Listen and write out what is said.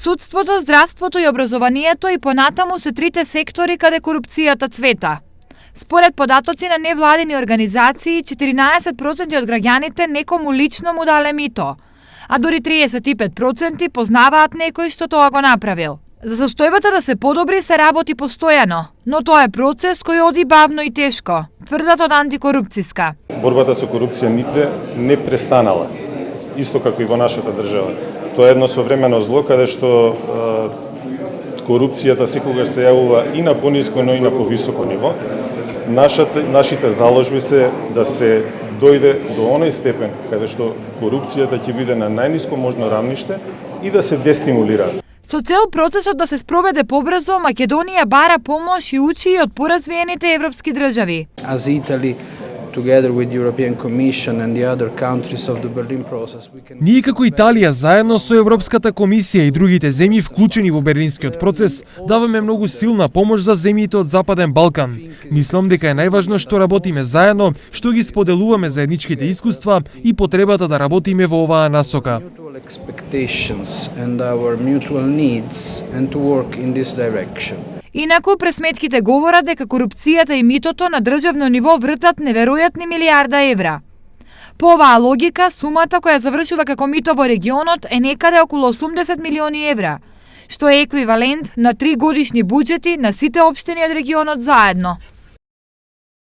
Судството, здравството и образованието и понатаму се трите сектори каде корупцијата цвета. Според податоци на невладини организации, 14% од граѓаните некому лично му дале мито, а дури 35% познаваат некој што тоа го направил. За состојбата да се подобри се работи постојано, но тоа е процес кој оди бавно и тешко, тврдат од антикорупцијска. Борбата со корупција нигде не престанала, исто како и во нашата држава. Тоа е едно современо зло каде што корупцијата секогаш се јавува и на пониско, но и на повисоко ниво. Нашите заложби се да се дојде до оној степен каде што корупцијата ќе биде на најниско можно равниште и да се дестимулира. Со цел процесот да се спроведе побрзо, Македонија бара помош и учи и од поразвиените европски држави. As Italy, together with the European Commission and the other countries of the Berlin process, we can... Ние како Италија заедно со Европската комисија и другите земји вклучени во Берлинскиот процес даваме многу силна помош за земјите од Западен Балкан. Мислам дека е најважно што работиме заедно, што ги споделуваме заедничките искуства и потребата да работиме во оваа насока. Expectations and our mutual needs and to work in this direction. Инаку, пресметките говорат дека корупцијата и митото на државно ниво вртат неверојатни милиарда евра. По оваа логика, сумата која завршува како мито во регионот е некаде околу 80 милиони евра, што е еквивалент на 3 годишни буџети на сите општини од регионот заедно.